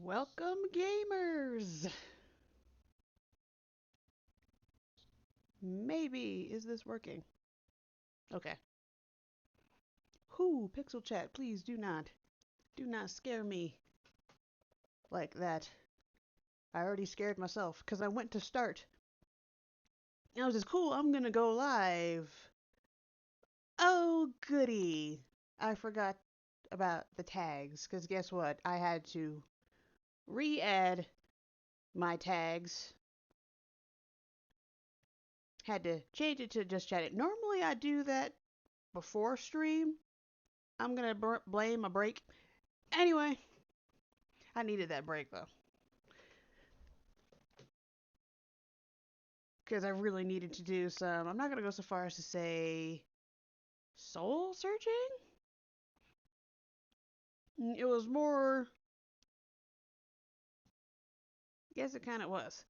Welcome, gamers! Maybe. Is this working? Okay. Whoo, Pixel Chat, please do not. Do not scare me like that. I already scared myself because I went to start. I was just cool, I'm gonna go live. Oh, goody. I forgot about the tags because guess what? I had to re add my tags. Had to change it to just chat it. Normally I do that before stream. I'm gonna blame a break. Anyway, I needed that break though, because I really needed to do some. I'm not gonna go so far as to say soul searching. It was more. Yes, it kind of was.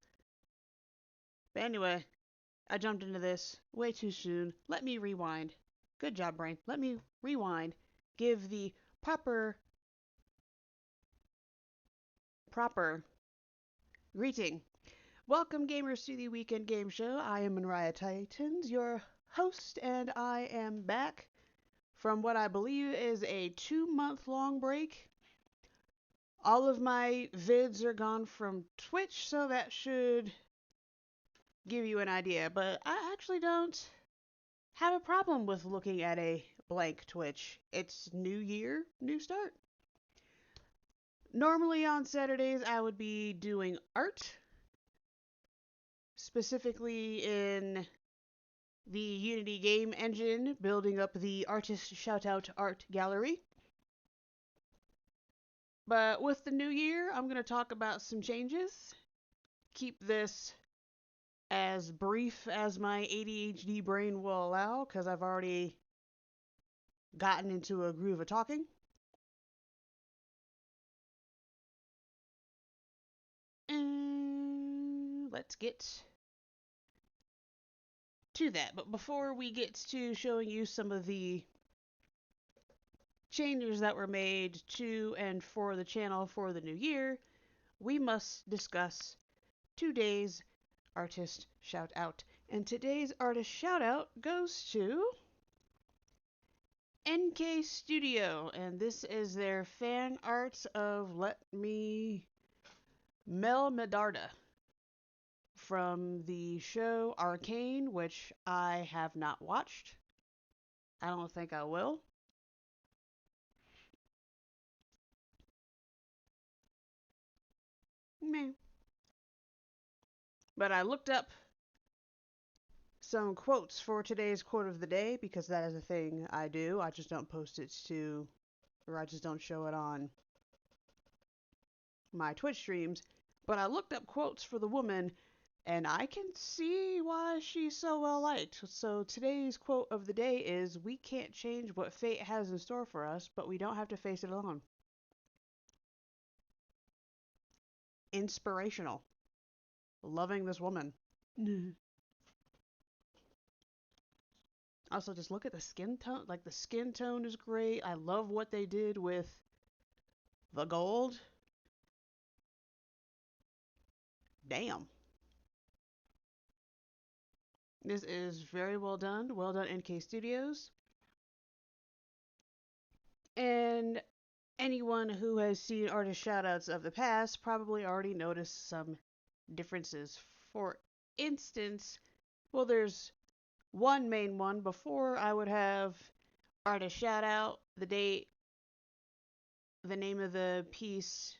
But anyway, I jumped into this way too soon. Let me rewind. Good job, brain. Let me rewind. Give the proper greeting. Welcome, gamers, to the Weekend Game Show. I am Mariah Titans, your host, and I am back from what I believe is a 2-month long break. All of my vids are gone from Twitch, so that should give you an idea. But I actually don't have a problem with looking at a blank Twitch. It's new year, new start. Normally on Saturdays, I would be doing art, specifically in the Unity game engine, building up the artist shoutout art gallery. But with the new year, I'm going to talk about some changes. Keep this as brief as my ADHD brain will allow, because I've already gotten into a groove of talking. And let's get to that. But before we get to showing you some of the changes that were made to and for the channel for the new year, we must discuss today's artist shout out. And today's artist shout out goes to NK Studio, and this is their fan art of Mel Medarda from the show Arcane, which I have not watched. I don't think I will. Meh. But I looked up some quotes for today's quote of the day because that is a thing I do. I just don't post it to, or I just don't show it on my Twitch streams. But I looked up quotes for the woman, and I can see why she's so well liked. So today's quote of the day is: "We can't change what fate has in store for us, but we don't have to face it alone." Inspirational. Loving this woman. Also, just look at the skin tone. Like, the skin tone is great. I love what they did with the gold. Damn. This is very well done. Well done, NK Studios. And anyone who has seen artist shoutouts of the past probably already noticed some differences. For instance, well, there's one main one. Before, I would have artist shoutout, the date, the name of the piece,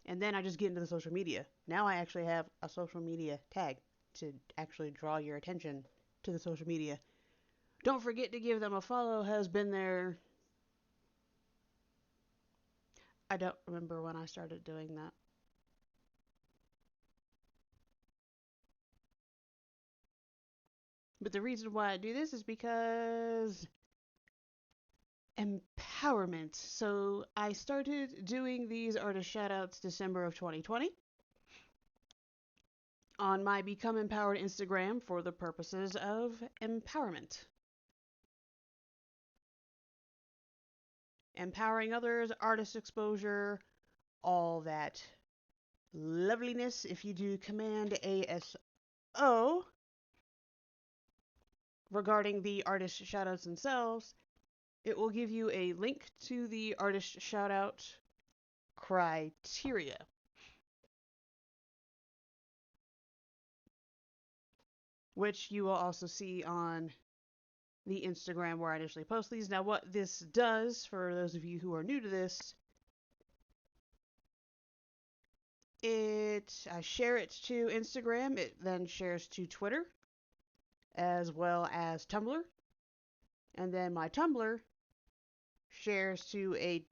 and then I just get into the social media. Now I actually have a social media tag to actually draw your attention to the social media. Don't forget to give them a follow. Has been there. I don't remember when I started doing that. But the reason why I do this is because empowerment. So I started doing these artist shoutouts December of 2020 on my Become Empowered Instagram for the purposes of empowerment. Empowering others, artist exposure, all that loveliness, if you do Command ASO regarding the artist shoutouts themselves, it will give you a link to the artist shoutout criteria, which you will also see on the Instagram where I initially post these. Now, what this does, for those of you who are new to this, I share it to Instagram. It then shares to Twitter as well as Tumblr, and then my Tumblr shares to a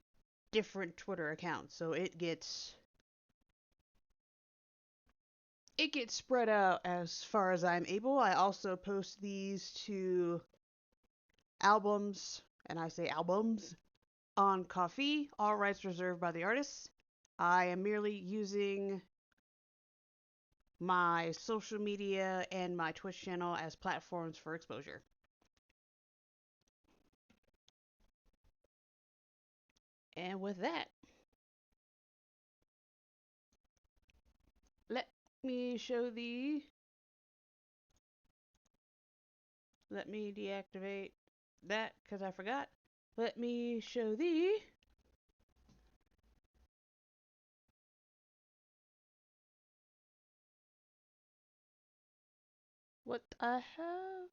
different Twitter account. So it gets spread out as far as I'm able. I also post these to albums, and I say albums, on Coffee, all rights reserved by the artists. I am merely using my social media and my Twitch channel as platforms for exposure. And with that, let me show the. Let me deactivate that because I forgot. Let me show the. What I have.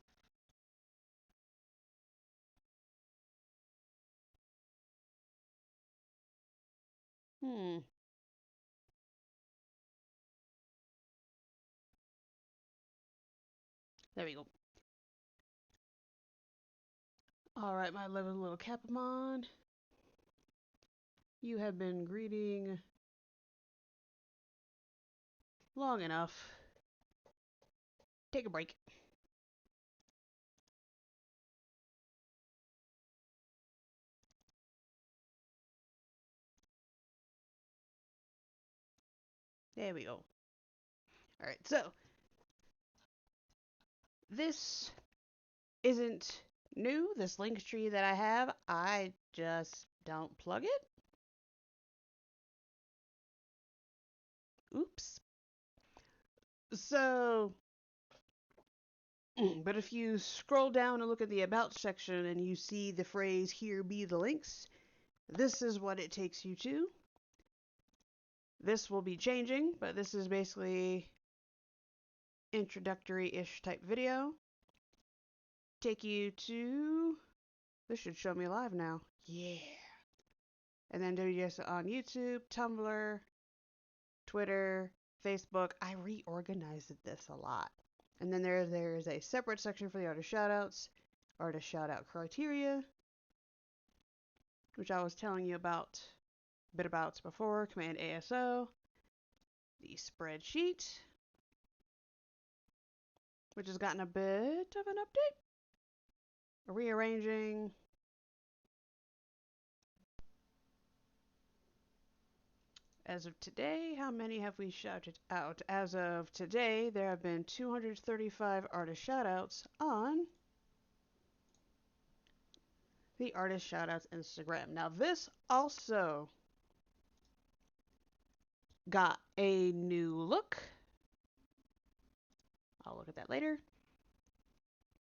Hmm. There we go. All right, my lovely little Capamon. You have been greeting long enough. Take a break. There we go. All right, so this isn't new. This link tree that I have, I just don't plug it. Oops. So, but if you scroll down and look at the About section and you see the phrase, here be the links, this is what it takes you to. This will be changing, but this is basically introductory-ish type video. Take you to, this should show me live now. Yeah. And then WGS on YouTube, Tumblr, Twitter, Facebook. I reorganized this a lot. And then there is a separate section for the artist shoutouts, artist shoutout criteria, which I was telling you about a bit about before, Command ASO, the spreadsheet, which has gotten a bit of an update, rearranging. As of today, how many have we shouted out? As of today, there have been 235 artist shoutouts on the artist shoutouts Instagram. Now, this also got a new look. I'll look at that later.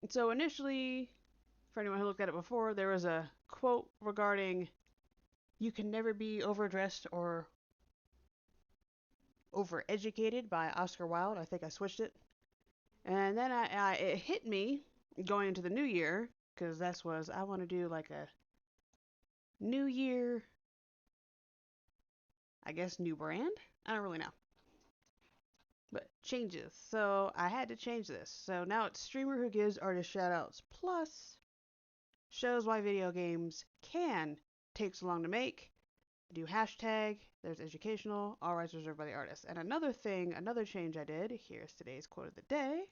So initially, for anyone who looked at it before, there was a quote regarding you can never be overdressed or overeducated by Oscar Wilde. I think I switched it. And then it hit me going into the new year, because I want to do like a new year, I guess new brand? I don't really know. But changes. So I had to change this. So now it's streamer who gives artist shoutouts plus shows why video games can take so long to make. Do hashtag, there's educational, all rights reserved by the artist. And another change I did, here's today's quote of the day.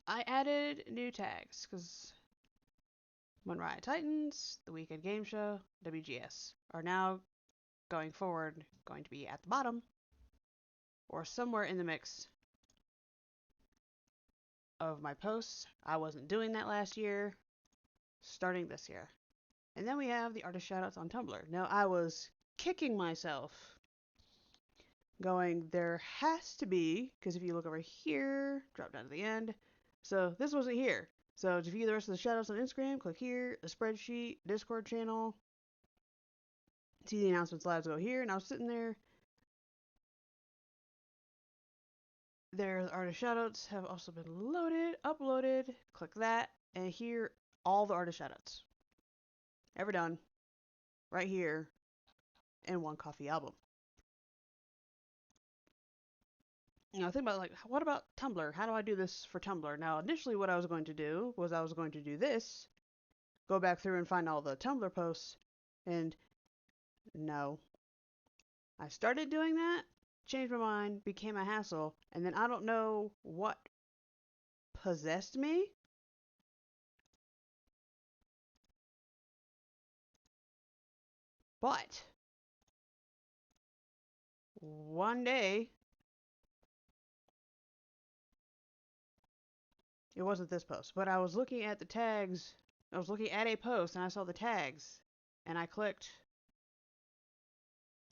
I added new tags because Moonrise Titans, the Weekend Game Show, WGS are now going forward going to be at the bottom or somewhere in the mix of my posts. I wasn't doing that last year, starting this year. And then we have the artist shoutouts on Tumblr. Now, I was kicking myself going, there has to be, because if you look over here, drop down to the end. So this wasn't here. So to view the rest of the shoutouts on Instagram, click here, the spreadsheet, Discord channel. See the announcements live, go here. And I was sitting there. Their artist shoutouts have also been loaded, uploaded. Click that, and here, all the artist shoutouts. Ever done. Right here, in one coffee album. You know, think about like, what about Tumblr? How do I do this for Tumblr? Now, initially what I was going to do was I was going to do this, go back through and find all the Tumblr posts, and no. I started doing that, changed my mind, became a hassle, and then I don't know what possessed me. But one day, it wasn't this post, but I was looking at the tags. I was looking at a post and I saw the tags, and I clicked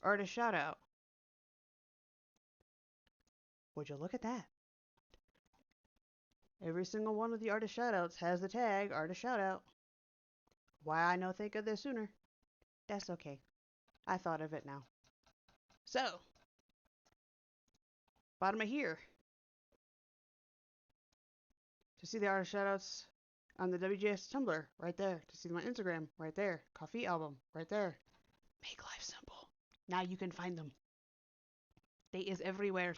artist shoutout. Would you look at that? Every single one of the artist shoutouts has the tag artist shoutout. Why I no think of this sooner? That's okay. I thought of it now. So, bottom of here. To see the artist shoutouts on the WGS Tumblr, right there. To see my Instagram, right there. Coffee album, right there. Make life simple. Now you can find them. They is everywhere.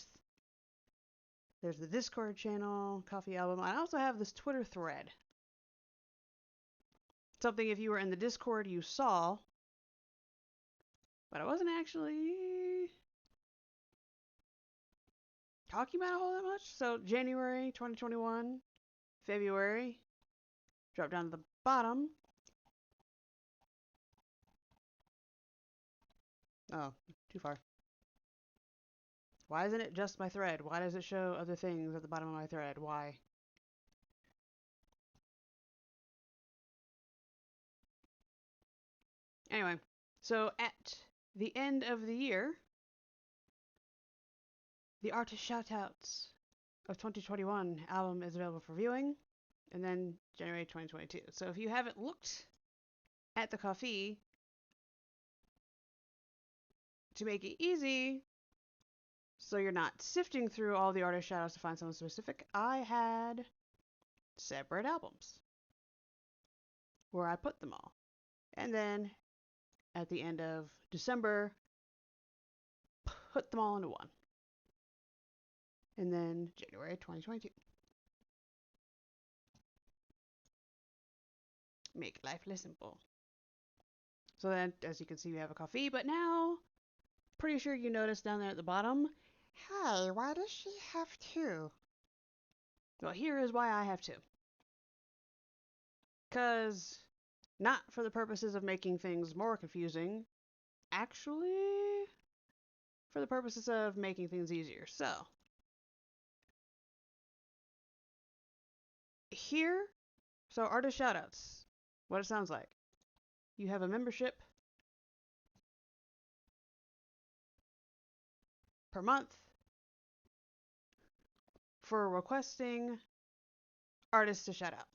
There's the Discord channel, coffee album. I also have this Twitter thread. Something if you were in the Discord you saw, but I wasn't actually talking about a whole that much. So January 2021, February, drop down to the bottom. Oh, too far. Why isn't it just my thread? Why does it show other things at the bottom of my thread? Why? Anyway, so at the end of the year, the artist shoutouts of 2021 album is available for viewing, and then January 2022. So if you haven't looked at the coffee, to make it easy, so you're not sifting through all the artist shoutouts to find something specific, I had separate albums where I put them all. And then at the end of December, put them all into one. And then January 2022. Make life less simple. So then, as you can see, we have a coffee, but now, pretty sure you notice down there at the bottom, hey, why does she have two? Well, here is why I have two. Because, not for the purposes of making things more confusing, actually, for the purposes of making things easier. So, here, so artist shoutouts, what it sounds like. You have a membership per month for requesting artists to shout out.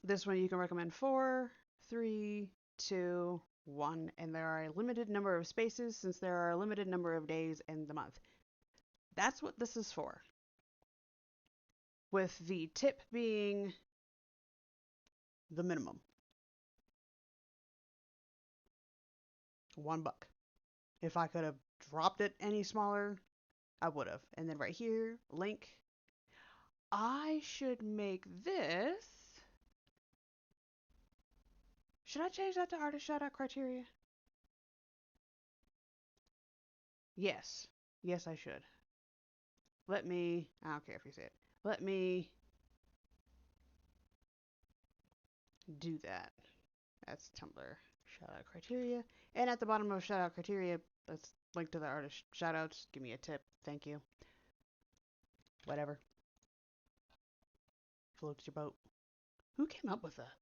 This one you can recommend 4, 3, 2, 1, and there are a limited number of spaces since there are a limited number of days in the month. That's what this is for. With the tip being the minimum. $1. If I could have dropped it any smaller, I would have. And then right here, link. I should make this. Should I change that to artist shoutout criteria? Yes. Yes, I should. Let me, I don't care if you say it. Let me do that. That's Tumblr shoutout criteria. And at the bottom of shoutout criteria, let's link to the artist shoutouts. Give me a tip. Thank you. Whatever. Floats your boat. Who came up with that?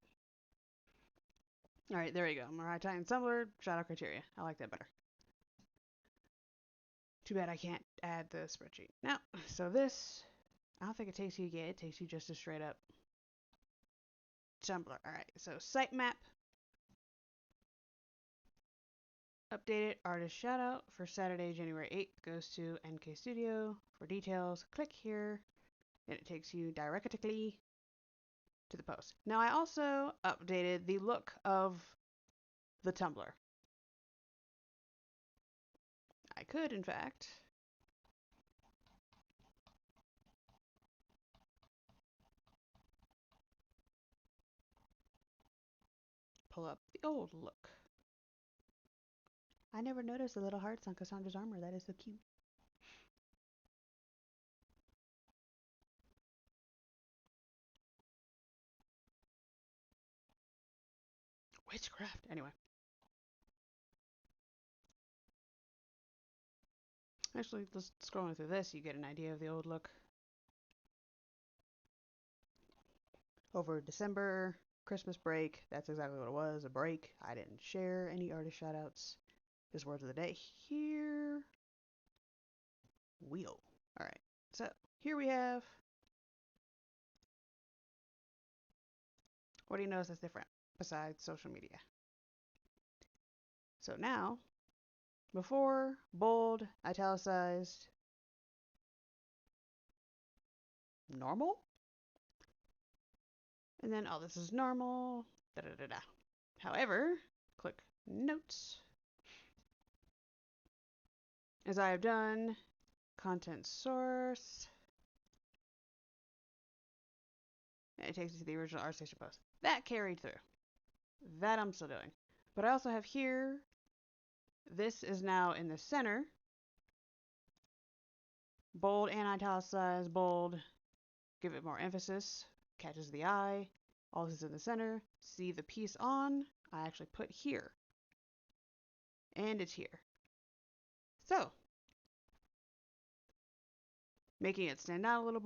All right, there you go. Mariah Titan Tumblr, shout out criteria. I like that better. Too bad I can't add the spreadsheet. Now, so this, I don't think it takes you yet. It takes you just a straight up Tumblr. All right, so sitemap, updated artist shoutout for Saturday, January 8th goes to NK Studio. For details, click here, and it takes you directly to the post. Now, I also updated the look of the Tumblr. I could, in fact, pull up the old look. I never noticed the little hearts on Cassandra's armor. That is so cute. Witchcraft. Anyway. Actually, just scrolling through this, you get an idea of the old look. Over December, Christmas break, that's exactly what it was, a break. I didn't share any artist shoutouts. Just words of the day. Here. Wheel. Alright, so here we have. What do you notice that's different besides social media? So now, before, bold, italicized, normal. And then, oh, this is normal. Da da da da. However, click notes. As I have done, content source. And it takes you to the original ArtStation post. That carried through. That I'm still doing. But I also have here, this is now in the center. Bold and italicized, bold. Give it more emphasis. Catches the eye. All this is in the center. See the piece on. I actually put here. And it's here. So, making it stand out a little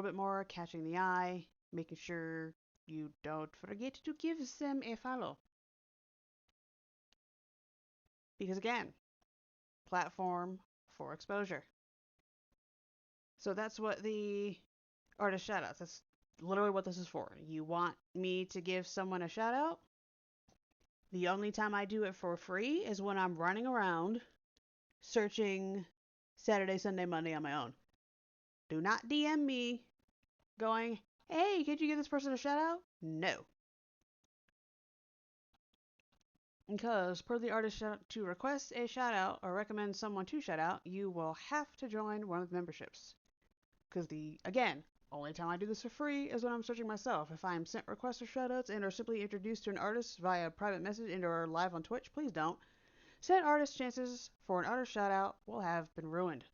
bit more, catching the eye, making sure you don't forget to give them a follow. Because again, platform for exposure. So that's what the artist shoutouts. That's literally what this is for. You want me to give someone a shout out? The only time I do it for free is when I'm running around searching Saturday, Sunday, Monday on my own. Do not DM me going, hey, could you give this person a shout out? No. Because per the artist shout to request a shout out or recommend someone to shout out, you will have to join one of the memberships. Because again, only time I do this for free is when I'm searching myself. If I am sent requests or shoutouts and are simply introduced to an artist via private message and or live on Twitch, please don't. Said artist chances for an artist shoutout will have been ruined.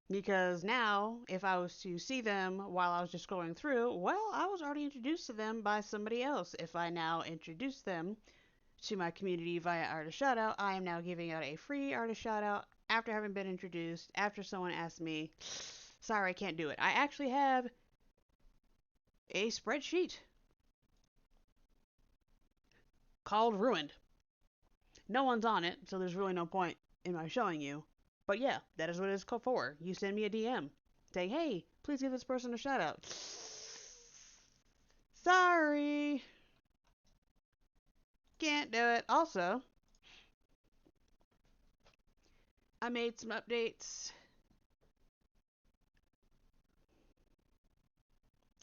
Because now, if I was to see them while I was just scrolling through, well, I was already introduced to them by somebody else. If I now introduce them to my community via artist shoutout, I am now giving out a free artist shoutout after having been introduced, after someone asked me, sorry, I can't do it. I actually have a spreadsheet called Ruined. No one's on it, so there's really no point in my showing you. But yeah, that is what it's called for. You send me a DM saying, hey, please give this person a shout out. Sorry. Can't do it. Also, I made some updates.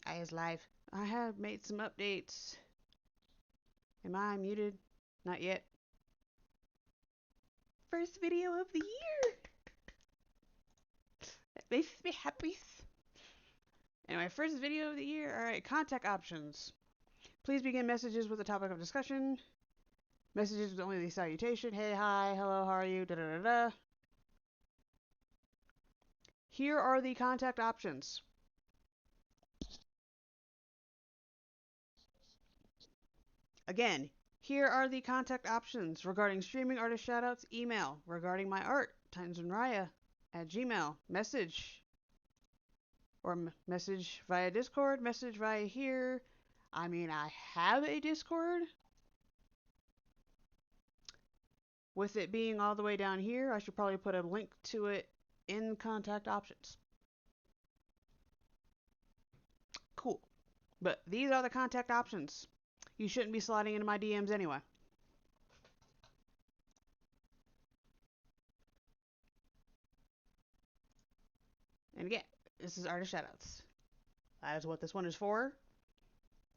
I is live. I have made some updates. Am I muted? Not yet. First video of the year. That makes me happy. Anyway, first video of the year. Alright, contact options. Please begin messages with the topic of discussion. Messages with only the salutation. Hey, hi, hello, how are you? Da da da da. Here are the contact options. Again, here are the contact options regarding streaming artist shoutouts. Email regarding my art. TitansandRaya at Gmail. Message or message via Discord, message via here. I mean, I have a Discord. With it being all the way down here, I should probably put a link to it in contact options. Cool. But these are the contact options. You shouldn't be sliding into my DMs anyway. And again, this is artist shoutouts. That is what this one is for.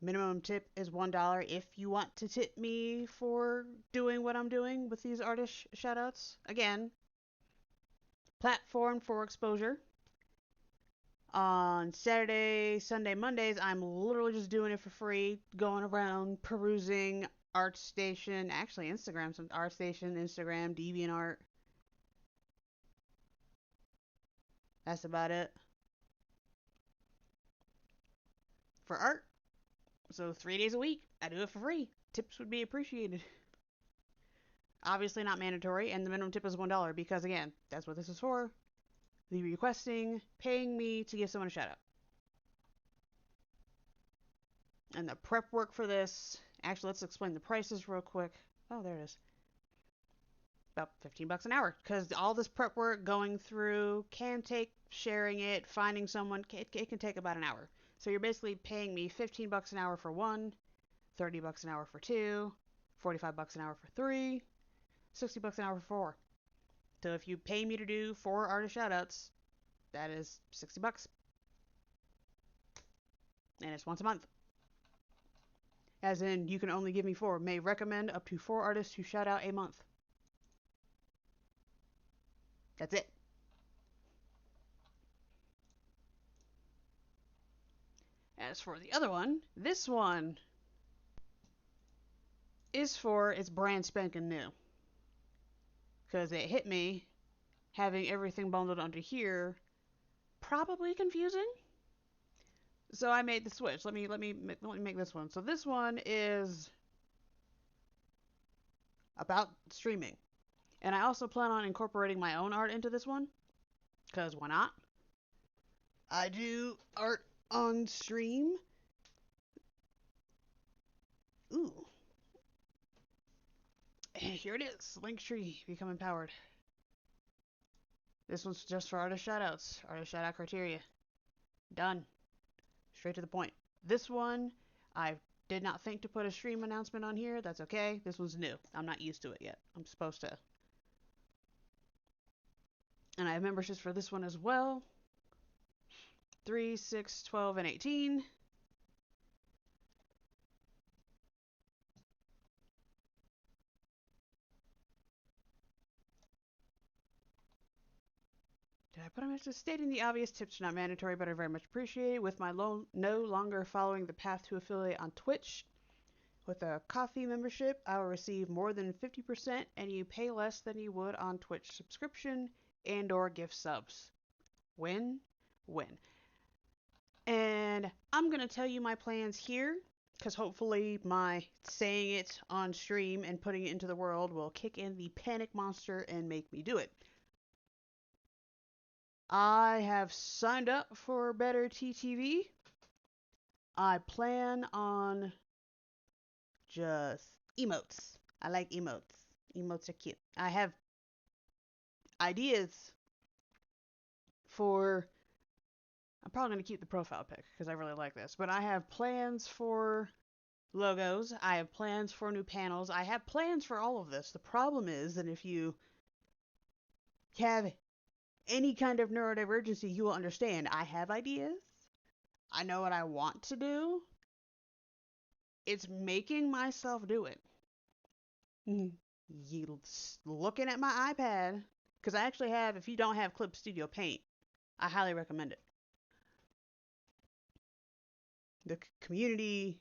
Minimum tip is $1 if you want to tip me for doing what I'm doing with these artist shoutouts. Again, platform for exposure. On Saturday, Sunday, Mondays, I'm literally just doing it for free, going around perusing ArtStation, actually Instagram, some ArtStation, Instagram, DeviantArt. That's about it for art. So 3 days a week, I do it for free. Tips would be appreciated. Obviously not mandatory, and the minimum tip is $1 because again, that's what this is for. The requesting, paying me to give someone a shout out. And the prep work for this, actually let's explain the prices real quick. Oh, there it is. About $15 an hour because all this prep work going through can take sharing it, finding someone, it can take about an hour. So you're basically paying me $15 an hour for one, $30 an hour for two, $45 an hour for three, $60 an hour for four. So if you pay me to do 4 artist shoutouts, that is $60. And it's once a month. As in, you can only give me 4. May recommend up to 4 artists who shout out a month. That's it. As for the other one, this one is for it's brand spanking new. Because it hit me having everything bundled under here, probably confusing. So I made the switch. Let me make this one. So this one is about streaming. And I also plan on incorporating my own art into this one. Because why not? I do art on stream. Ooh. And here it is. Linktree. Become empowered. This one's just for artist shoutouts. Artist shoutout criteria. Done. Straight to the point. This one, I did not think to put a stream announcement on here. That's okay. This one's new. I'm not used to it yet. I'm supposed to. And I have memberships for this one as well. 3, 6, 12, and 18. Did I put a message stating the obvious tips are not mandatory but are very much appreciated? With my no longer following the path to affiliate on Twitch, with a coffee membership, I will receive more than 50% and you pay less than you would on Twitch subscription and or gift subs. Win, win. And I'm going to tell you my plans here because hopefully my saying it on stream and putting it into the world will kick in the panic monster and make me do it. I have signed up for Better TTV. I plan on just emotes. I like emotes. Emotes are cute. I have ideas for. I'm probably going to keep the profile pic because I really like this. But I have plans for logos. I have plans for new panels. I have plans for all of this. The problem is that if you have any kind of neurodivergency, you will understand. I have ideas. I know what I want to do. It's making myself do it. You looking at my iPad, because I actually have, if you don't have Clip Studio Paint, I highly recommend it. The community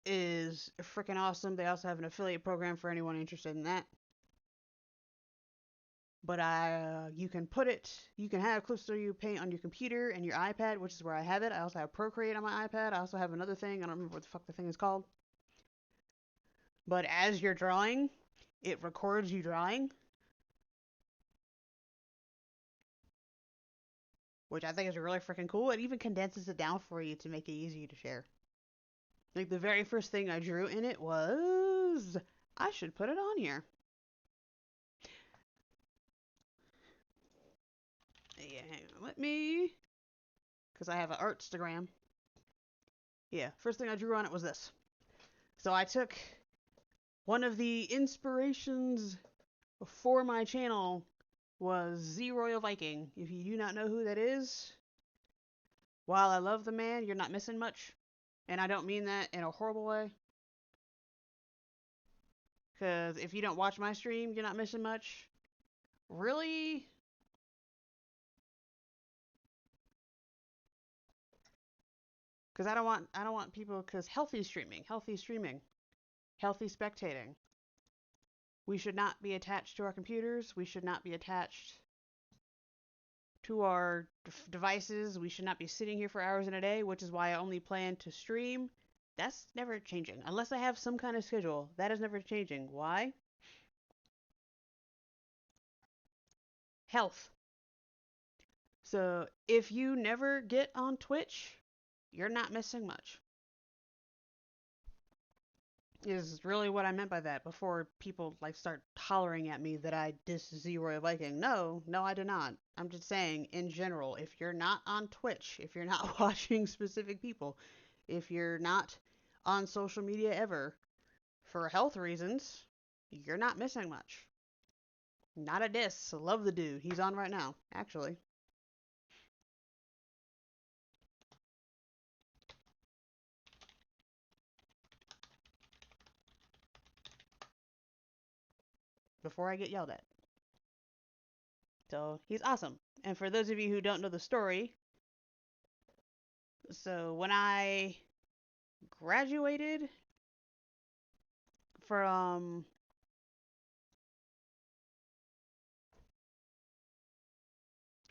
is freaking awesome. They also have an affiliate program for anyone interested in that. But you can have Clip Studio Paint on your computer and your iPad, which is where I have it. I also have Procreate on my iPad. I also have another thing. I don't remember what the fuck the thing is called. But as you're drawing, it records you drawing. which I think is really freaking cool. It even condenses it down for you to make it easy to share. Like the very first thing I drew in it was, I should put it on here. Yeah, hang on, let me, because I have an Artstagram. Yeah, first thing I drew on it was this. So I took one of the inspirations for my channel was Z Royal Viking. If you do not know who that is, while I love the man, you're not missing much. And I don't mean that in a horrible way. Because if you don't watch my stream, you're not missing much. Really? Because I don't want people, because healthy streaming, healthy spectating. We should not be attached to our computers. We should not be attached to our devices. We should not be sitting here for hours in a day, which is why I only plan to stream. That's never changing. Unless I have some kind of schedule. That is never changing. Why? Health. So if you never get on Twitch, you're not missing much. Is really what I meant by that before people like start hollering at me that I diss Z Royal Viking. No, I do not. I'm just saying in general, if you're not on Twitch, if you're not watching specific people, if you're not on social media ever for health reasons, you're not missing much. Not a diss. Love the dude. He's on right now, actually. Before I get yelled at. So he's awesome. And for those of you who don't know the story, so when I graduated from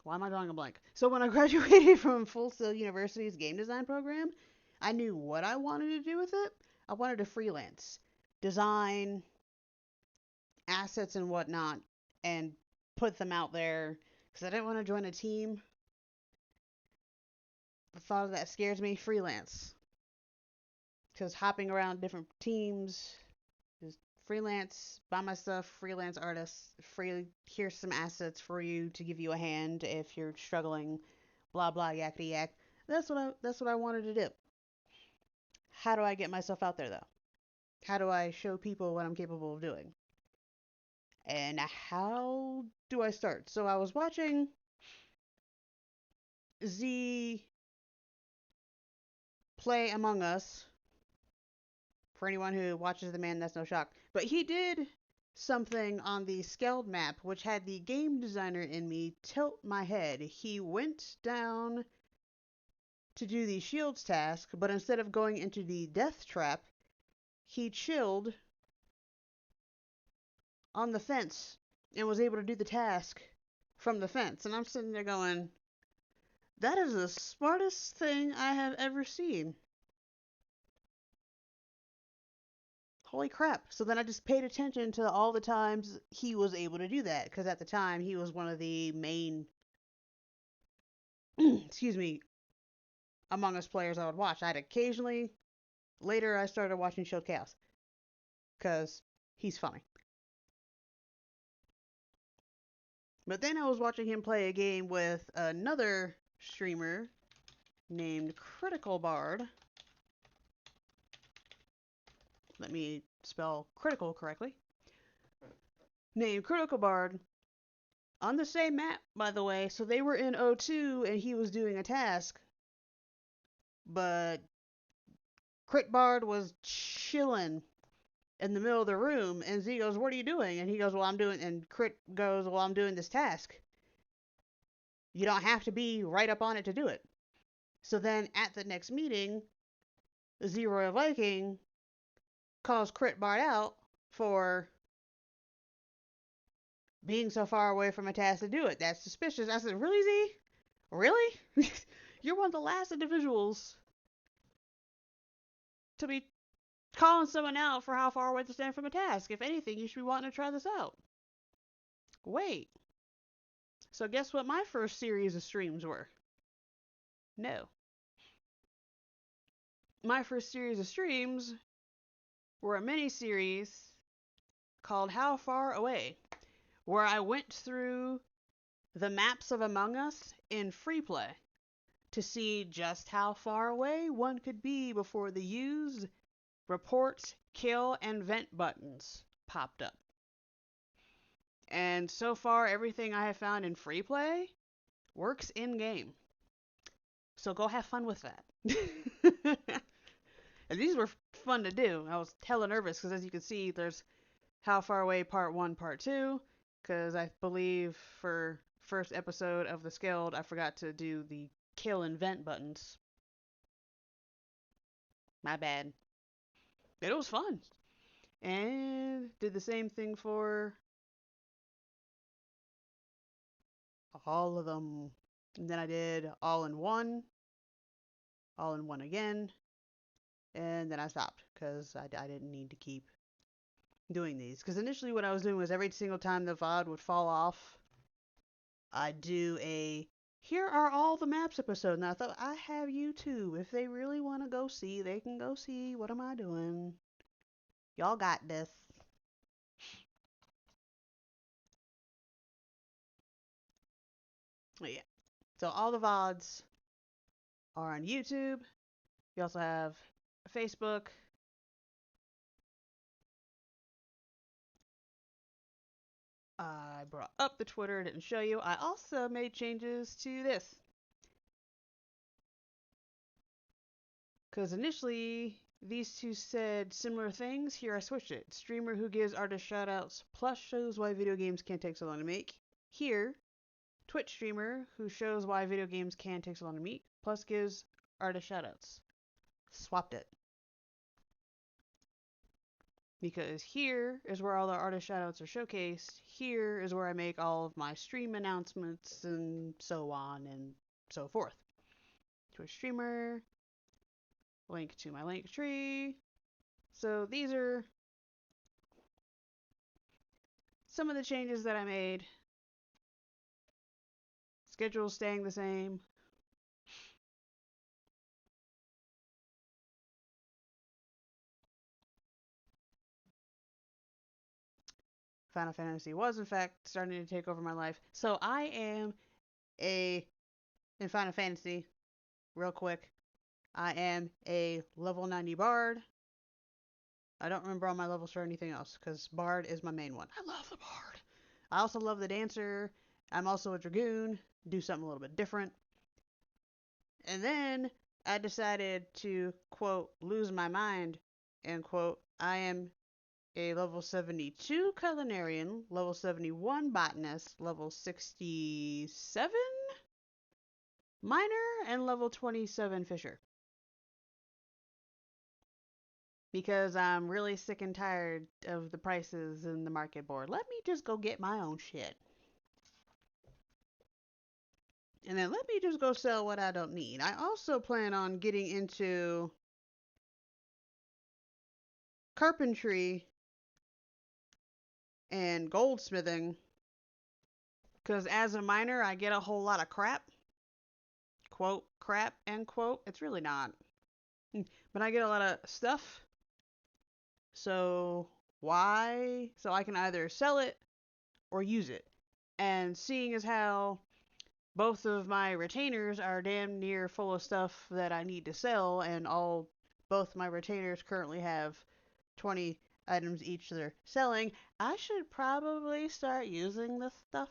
why am I drawing a blank? So when I graduated from Full Sail University's game design program, I knew what I wanted to do with it. I wanted to freelance, design assets and whatnot, and put them out there because I didn't want to join a team. The thought of that scares me. Freelance, because hopping around different teams, just freelance, buy my stuff, freelance artists, free, here's some assets for you to give you a hand if you're struggling, blah blah yakety yak. That's what I wanted to do. How do I get myself out there though? How do I show people what I'm capable of doing? And how do I start? So I was watching Z play Among Us. For anyone who watches the man, that's no shock. But he did something on the Skeld map, which had the game designer in me tilt my head. He went down to do the shields task, but instead of going into the death trap, he chilled on the fence and was able to do the task from the fence. And I'm sitting there going, that is the smartest thing I have ever seen. Holy crap. So then I just paid attention to all the times he was able to do that, because at the time he was one of the main, excuse me, Among Us players I would watch. I'd occasionally, later I started watching Shield Chaos, because he's funny. But then I was watching him play a game with another streamer named Critical Bard. Let me spell critical correctly. Named Critical Bard. On the same map, by the way. So they were in O2 and he was doing a task. But Crit Bard was chilling in the middle of the room. And Z goes, what are you doing? And he goes, well, I'm doing, and Crit goes, well, I'm doing this task. You don't have to be right up on it to do it. So then at the next meeting, Z Royal Viking calls Crit Bard out for being so far away from a task to do it. That's suspicious. I said, really, Z? Really? You're one of the last individuals to be calling someone out for how far away they stand from a task. If anything, you should be wanting to try this out. Wait. So guess what my first series of streams were? No. My first series of streams were a mini series called How Far Away, where I went through the maps of Among Us in free play to see just how far away one could be before the use, report, kill, and vent buttons popped up. And so far, everything I have found in free play works in game. So go have fun with that. And these were fun to do. I was hella nervous because, as you can see, there's How Far Away Part 1, Part 2. Because I believe for first episode of the Skilled, I forgot to do the kill and vent buttons. My bad. But it was fun. And did the same thing for all of them. And then I did all in one again, and then I stopped because I didn't need to keep doing these. Because initially what I was doing was every single time the VOD would fall off, I'd do a here are all the maps episode. And I thought, I have YouTube. If they really want to go see, they can go see. What am I doing? Y'all got this. But yeah. So all the VODs are on YouTube. You also have Facebook. I brought up the Twitter, didn't show you. I also made changes to this. Because initially, these two said similar things. Here I switched it. Streamer who gives artist shoutouts plus shows why video games can take so long to make. Here, Twitch streamer who shows why video games can take so long to make plus gives artist shoutouts. Swapped it. Because here is where all the artist shoutouts are showcased. Here is where I make all of my stream announcements and so on and so forth. Twitch streamer, link to my link tree. So these are some of the changes that I made. Schedule staying the same. Final Fantasy was, in fact, starting to take over my life. So I am in Final Fantasy, real quick, I am a level 90 Bard. I don't remember all my levels for anything else, because Bard is my main one. I love the Bard. I also love the Dancer. I'm also a Dragoon. Do something a little bit different. And then I decided to, quote, lose my mind, end quote. I am a level 72 Culinarian, level 71 Botanist, level 67 Miner, and level 27 Fisher. Because I'm really sick and tired of the prices in the market board. Let me just go get my own shit. And then let me just go sell what I don't need. I also plan on getting into carpentry and goldsmithing. Because as a miner, I get a whole lot of crap. Quote, crap, end quote. It's really not. But I get a lot of stuff. So why? So I can either sell it or use it. And seeing as how both of my retainers are damn near full of stuff that I need to sell, and both my retainers currently have 20 items each they're selling, I should probably start using this stuff.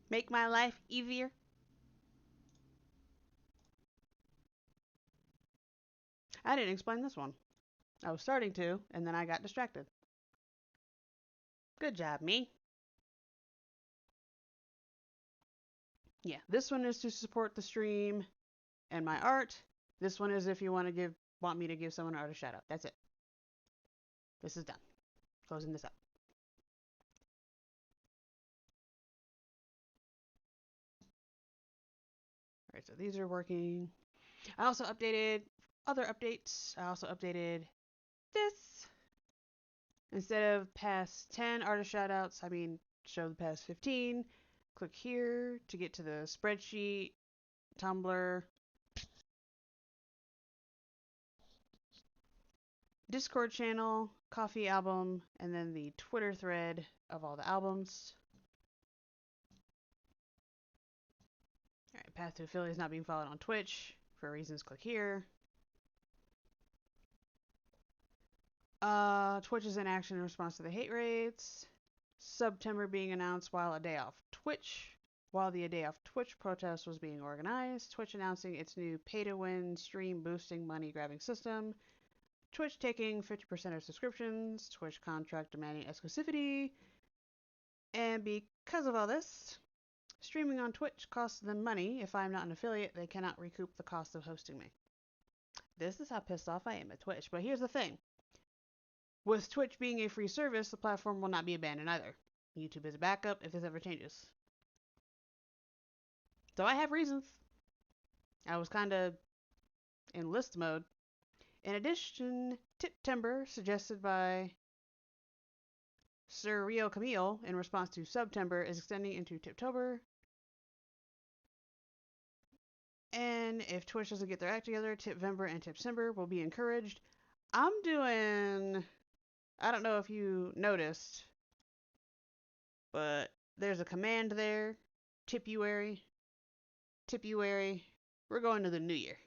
Make my life easier. I didn't explain this one. I was starting to, and then I got distracted. Good job, me. Yeah, this one is to support the stream and my art. This one is if you want me to give someone an artist shout out. That's it. This is done. Closing this up. Alright, so these are working. I also updated other updates. I also updated this. Instead of past 10 artist shoutouts, show the past 15. Click here to get to the spreadsheet, Tumblr, Discord channel, Coffee album, and then the Twitter thread of all the albums. Alright, path to affiliate is not being followed on Twitch. For reasons, click here. Twitch is in action in response to the hate raids. September being announced while the A Day Off Twitch protest was being organized. Twitch announcing its new pay-to-win stream boosting money grabbing system. Twitch taking 50% of subscriptions. Twitch contract demanding exclusivity. And because of all this, streaming on Twitch costs them money. If I'm not an affiliate, they cannot recoup the cost of hosting me. This is how pissed off I am at Twitch. But here's the thing. With Twitch being a free service, the platform will not be abandoned either. YouTube is a backup if this ever changes. So I have reasons. I was kind of in list mode. In addition, Tiptember, suggested by Sir Rio Camille in response to September, is extending into Tiptober. And if Twitch doesn't get their act together, Tipvember and Tipcember will be encouraged. I'm doing... I don't know if you noticed, but there's a command there. Tipuary. Tipuary. We're going to the new year.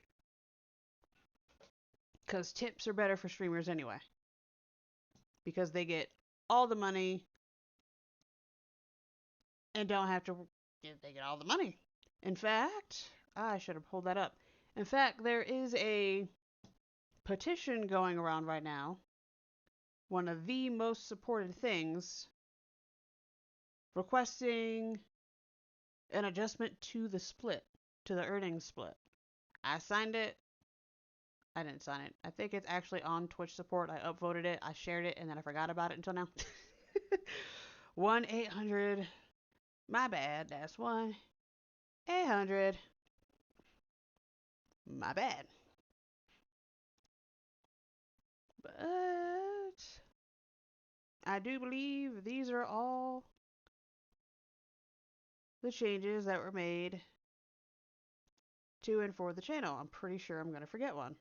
Because tips are better for streamers anyway. Because they get all the money and don't have to... They get all the money. In fact, I should have pulled that up. In fact, there is a petition going around right now. One of the most supported things. Requesting an adjustment to the split. To the earnings split. I signed it. I didn't sign it. I think it's actually on Twitch support. I upvoted it. I shared it. And then I forgot about it until now. 1-800. My bad. That's 1-800. My bad. But I do believe these are all the changes that were made to and for the channel. I'm pretty sure I'm going to forget one.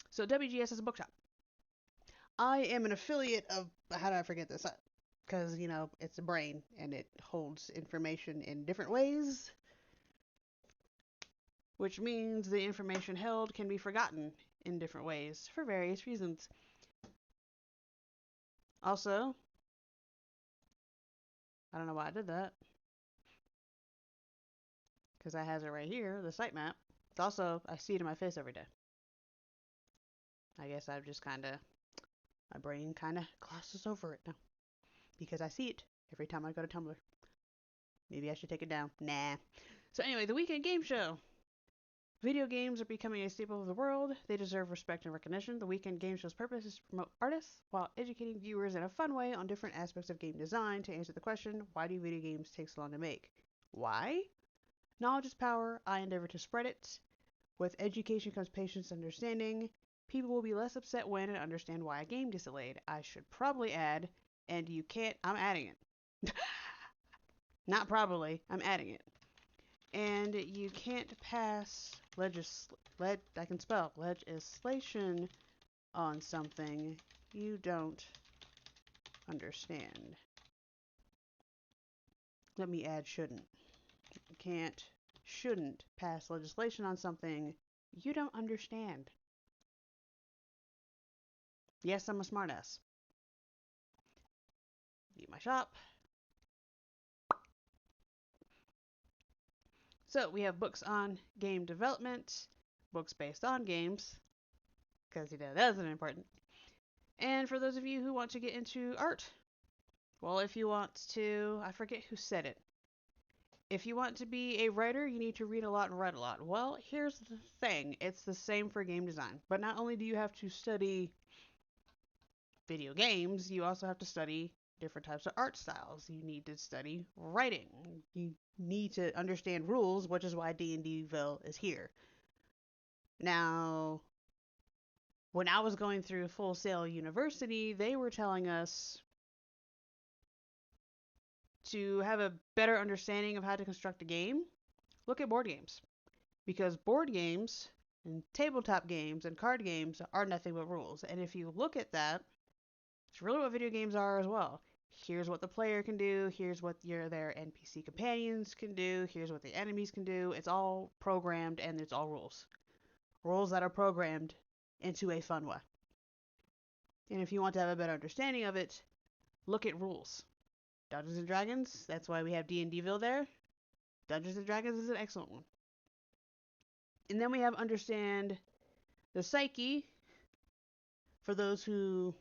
So WGS is a bookshop. I am an affiliate of... How do I forget this? Because, you know, it's a brain and it holds information in different ways. Which means the information held can be forgotten in different ways for various reasons. Also, I don't know why I did that. Because I has it right here, the sitemap. It's also, I see it in my face every day. I guess I've just kind of, my brain kind of glosses over it now. Because I see it every time I go to Tumblr. Maybe I should take it down. Nah. So anyway, the weekend game show. Video games are becoming a staple of the world. They deserve respect and recognition. The weekend game show's purpose is to promote artists while educating viewers in a fun way on different aspects of game design. To answer the question, why do video games take so long to make? Why? Knowledge is power. I endeavor to spread it. With education comes patience and understanding. People will be less upset when and understand why a game gets delayed. I should probably add, and you can't, I'm adding it. Not probably, I'm adding it. And you can't pass I can spell legislation on something you don't understand. Let me add shouldn't. You shouldn't pass legislation on something you don't understand. Yes, I'm a smartass. View my shop. So we have books on game development, books based on games, because you know that's important. And for those of you who want to get into art, well, if you want to, I forget who said it. If you want to be a writer, you need to read a lot and write a lot. Well, here's the thing. It's the same for game design. But not only do you have to study video games, you also have to study different types of art styles. You need to study writing. You need to understand rules, which is why D&Dville is here. Now, when I was going through Full Sail University, they were telling us to have a better understanding of how to construct a game, look at board games. Because board games and tabletop games and card games are nothing but rules. And if you look at that, it's really what video games are as well. Here's what the player can do, here's what their NPC companions can do, here's what the enemies can do. It's all programmed and it's all rules. Rules that are programmed into a fun way. And if you want to have a better understanding of it, look at rules. Dungeons and Dragons, that's why we have D&Deville there. Dungeons and Dragons is an excellent one. And then we have understand the psyche for those who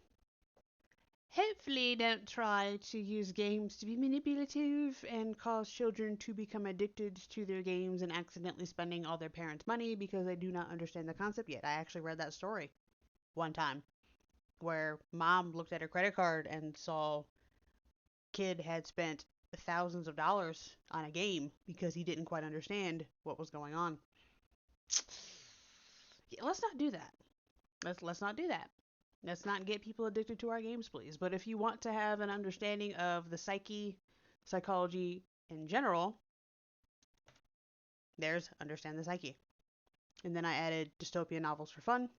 hopefully don't try to use games to be manipulative and cause children to become addicted to their games and accidentally spending all their parents' money because they do not understand the concept yet. I actually read that story one time where mom looked at her credit card and saw kid had spent thousands of dollars on a game because he didn't quite understand what was going on. Yeah, let's not do that. Let's not do that. Let's not get people addicted to our games, please. But if you want to have an understanding of the psychology in general, there's Understand the Psyche. And then I added dystopian novels for fun,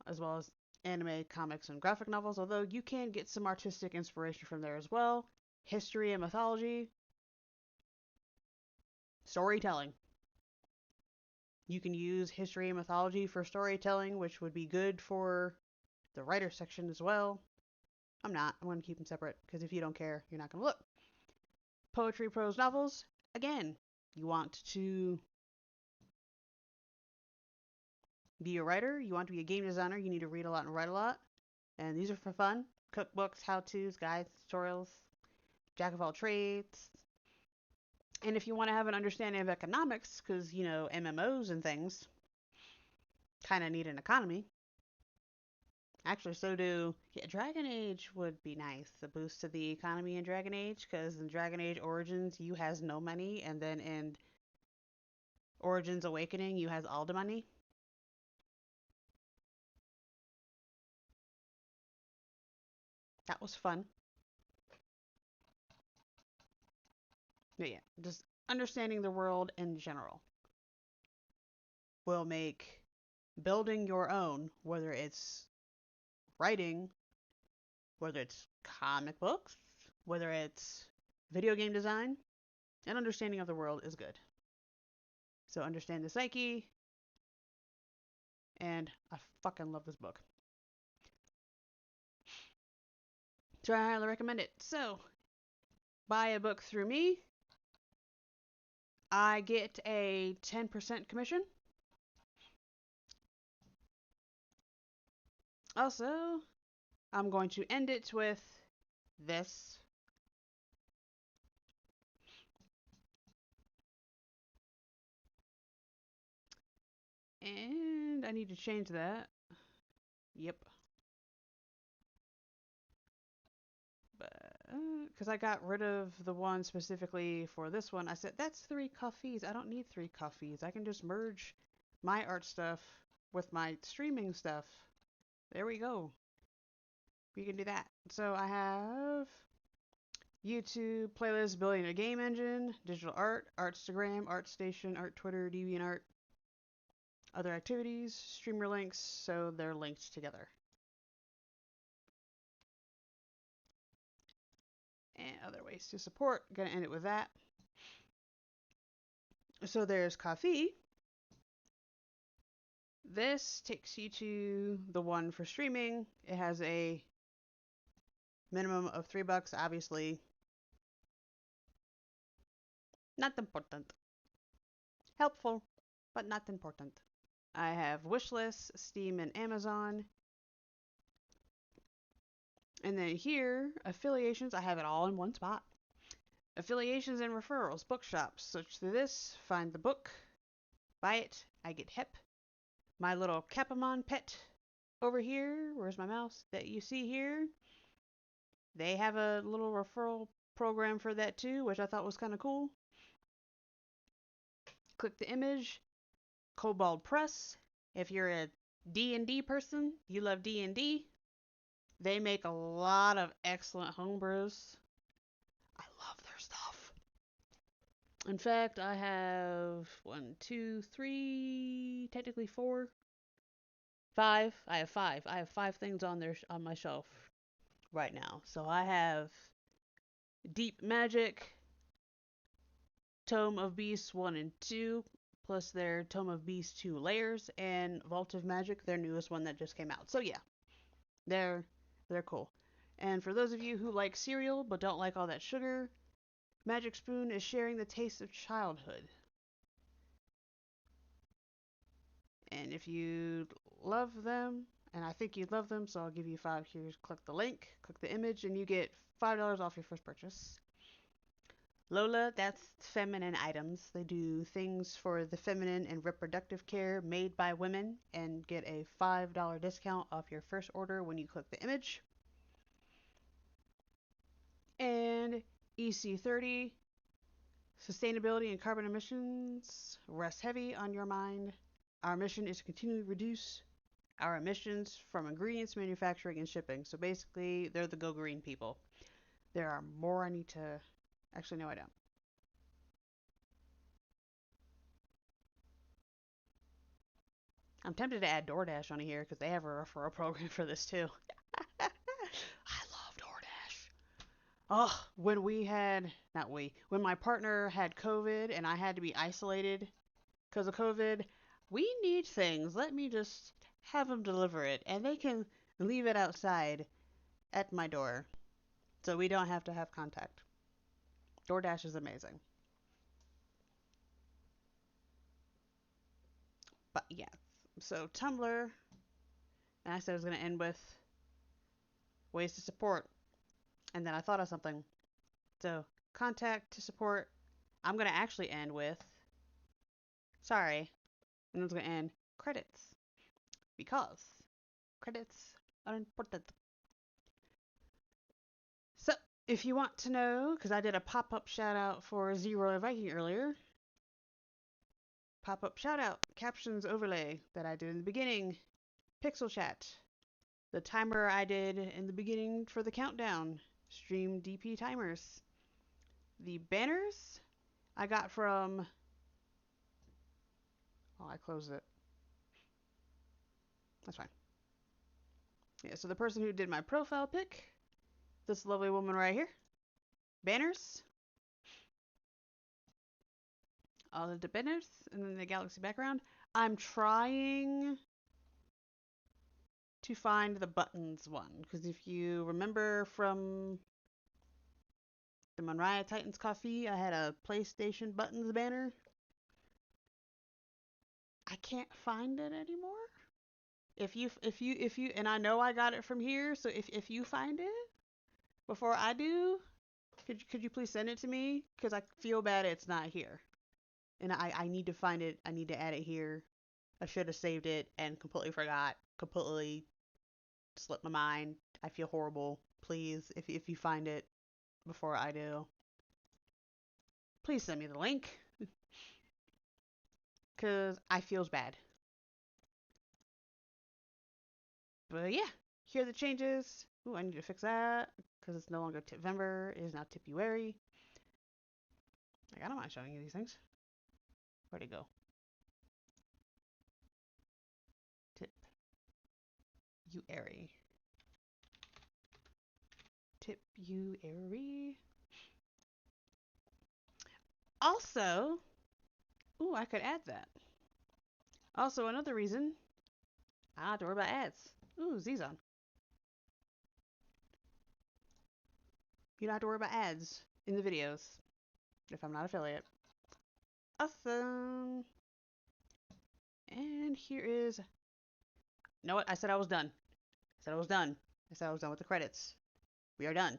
as well as anime, comics, and graphic novels, although you can get some artistic inspiration from there as well. History and mythology, storytelling. You can use history and mythology for storytelling, which would be good for the writer section as well. I'm going to keep them separate because if you don't care, you're not going to look. Poetry, prose, novels. Again, you want to be a writer, you want to be a game designer, you need to read a lot and write a lot. And these are for fun. Cookbooks, how-tos, guides, tutorials, jack of all trades. And if you want to have an understanding of economics, because, MMOs and things kind of need an economy. Actually, so do... Yeah, Dragon Age would be nice. A boost to the economy in Dragon Age, because in Dragon Age Origins, you has no money, and then in Origins Awakening, you has all the money. That was fun. But yeah, just understanding the world in general will make building your own, whether it's writing, whether it's comic books, whether it's video game design, an understanding of the world is good. So understand the psyche, and I fucking love this book. So I highly recommend it. So, buy a book through me. I get a 10% commission. Also, I'm going to end it with this. And I need to change that. Yep. Because I got rid of the one specifically for this one. I said, that's 3 coffees. I don't need 3 coffees. I can just merge my art stuff with my streaming stuff. There we go. We can do that. So I have YouTube playlist, building a game engine, digital art, Artstagram, ArtStation, Art Twitter, DeviantArt, other activities, streamer links, so they're linked together. And other ways to support. Gonna end it with that. So there's coffee. This takes you to the one for streaming. It has a minimum of $3, obviously. Not important. Helpful, but not important. I have Wishlist, Steam, and Amazon. And then here, affiliations, I have it all in one spot. Affiliations and referrals, bookshops. Search through this, find the book, buy it, I get hip. My little Capamon pet over here, where's my mouse, that you see here, they have a little referral program for that too, which I thought was kind of cool. Click the image, Kobold Press. If you're a D&D person, you love D&D, They make a lot of excellent homebrews. I love their stuff. In fact, I have one, two, three, technically four, five. I have five. I have five things on there on my shelf right now. So I have Deep Magic, Tome of Beasts 1 and 2, plus their Tome of Beasts 2 layers, and Vault of Magic, their newest one that just came out. So yeah, they're they're cool. And for those of you who like cereal but don't like all that sugar, Magic Spoon is sharing the taste of childhood. And if you love them, and I think you'd love them, so I'll give you five here. Click the link, click the image, and you get $5 off your first purchase. Lola, that's feminine items. They do things for the feminine and reproductive care made by women and get a $5 discount off your first order when you click the image. And EC30, sustainability and carbon emissions rest heavy on your mind. Our mission is to continually reduce our emissions from ingredients, manufacturing, and shipping. So basically, they're the Go Green people. There are more I need to. Actually, no, I don't. I'm tempted to add DoorDash on here because they have a referral program for this too. I love DoorDash. Oh, when we had, not we, when my partner had COVID and I had to be isolated because of COVID, we need things. Let me just have them deliver it. And they can leave it outside at my door so we don't have to have contact. DoorDash is amazing. But yeah, so Tumblr, and I said I was going to end with ways to support. And then I thought of something. So, contact to support. I'm going to actually end with, sorry, and it's going to end credits. Because credits are important. So, if you want to know, because I did a pop up shout out for Zero Viking earlier, pop up shout out, captions overlay that I did in the beginning, Pixel Chat, the timer I did in the beginning for the countdown, stream DP timers, the banners I got from, oh, I closed it. That's fine. Yeah, so the person who did my profile pic, this lovely woman right here, banners, all of the banners, and then the galaxy background. I'm trying to find the buttons one, because if you remember from the Monriah Titans Coffee, I had a PlayStation buttons banner. I can't find it anymore. If you, and I know I got it from here, so if you find it before I do, could you please send it to me? Because I feel bad it's not here. And I need to find it. I need to add it here. I should have saved it and completely forgot. Completely slipped my mind. I feel horrible. Please, if you find it before I do, please send me the link. Because I feels bad. But yeah, here are the changes. Ooh, I need to fix that. Because it's no longer Tipvember. It is now Tipuary. Like, I don't mind showing you these things. Where'd it go? Tipuary. Tipuary. Also, ooh, I could add that. Also, another reason, I don't have to worry about ads. Ooh, Zizon. You don't have to worry about ads in the videos if I'm not affiliate. Awesome. And here is, you know what? I said I was done. I said I was done. I said I was done with the credits. We are done.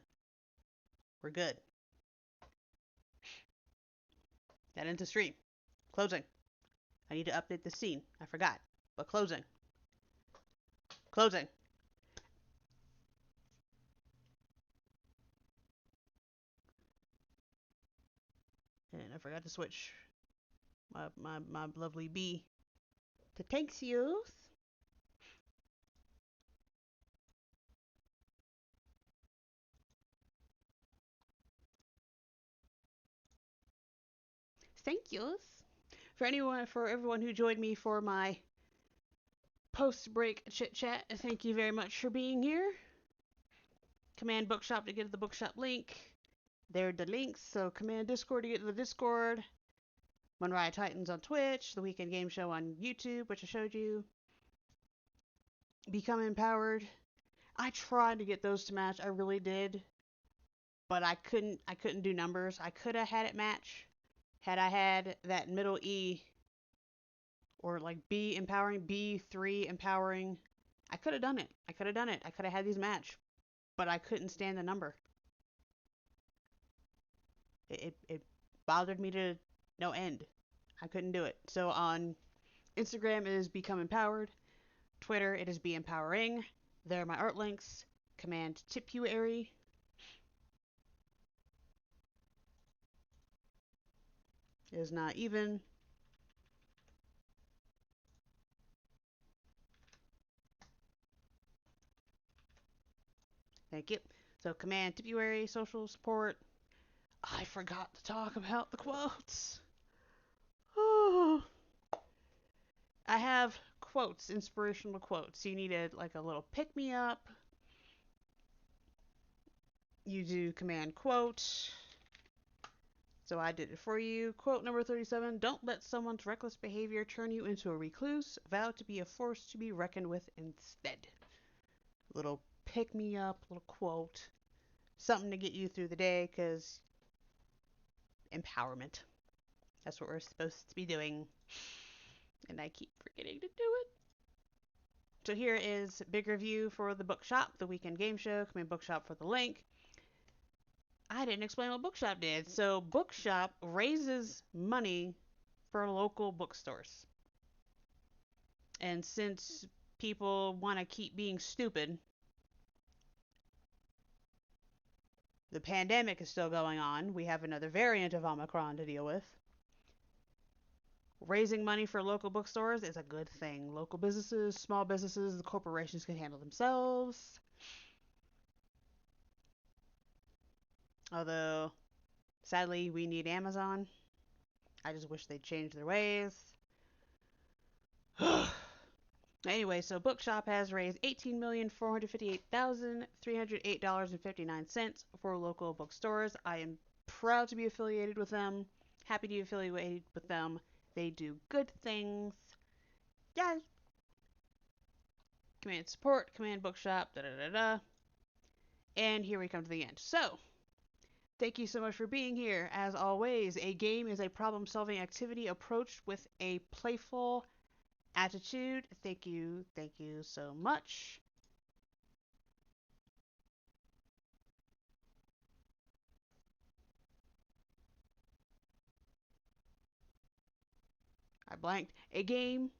We're good. That ends the stream. Closing. I need to update the scene. I forgot. But closing. Closing. And I forgot to switch my lovely bee to Tanks Youth. Thank yous. For everyone who joined me for my post-break chit chat, thank you very much for being here. Command Bookshop to get to the bookshop link. There are the links. So command Discord to get to the Discord. Monriah Titans on Twitch. The Weekend Game Show on YouTube, which I showed you. Become Empowered. I tried to get those to match. I really did. But I couldn't do numbers. I could have had it match had I had that middle E or like B empowering, B3 empowering. I could have done it. I could have had these match, but I couldn't stand the number. It bothered me to no end. I couldn't do it. So on Instagram it is Become Empowered. Twitter it is Be Empowering. There are my art links. Command Tipuary. It is not even. Thank you. So command Tipuary, social support. I forgot to talk about the quotes. Oh. I have quotes, inspirational quotes. You need like a little pick me up. You do command quote. So I did it for you. Quote number 37. Don't let someone's reckless behavior turn you into a recluse. Vow to be a force to be reckoned with instead. Little pick me up, little quote. Something to get you through the day because empowerment. That's what we're supposed to be doing. And I keep forgetting to do it. So here is a big review for the Bookshop, the Weekend Game Show. Come in Bookshop for the link. I didn't explain what Bookshop did. So Bookshop raises money for local bookstores. And since people want to keep being stupid, the pandemic is still going on. We have another variant of Omicron to deal with. Raising money for local bookstores is a good thing. Local businesses, small businesses, the corporations can handle themselves. Although, sadly, we need Amazon. I just wish they'd change their ways. Anyway, so Bookshop has raised $18,458,308.59 for local bookstores. I am proud to be affiliated with them. Happy to be affiliated with them. They do good things. Yes. Command support, command bookshop, da da da da. And here we come to the end. So, thank you so much for being here. As always, a game is a problem-solving activity approached with a playful attitude. Thank you so much. I blanked. A game,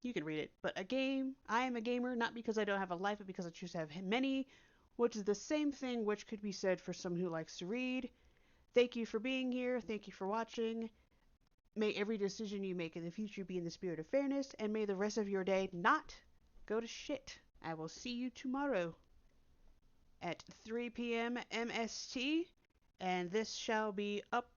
you can read it, but a game, I am a gamer not because I don't have a life, but because I choose to have many, which is the same thing which could be said for someone who likes to read. Thank you for being here. Thank you for watching. May every decision you make in the future be in the spirit of fairness, and may the rest of your day not go to shit. I will see you tomorrow at 3 p.m. MST, and this shall be up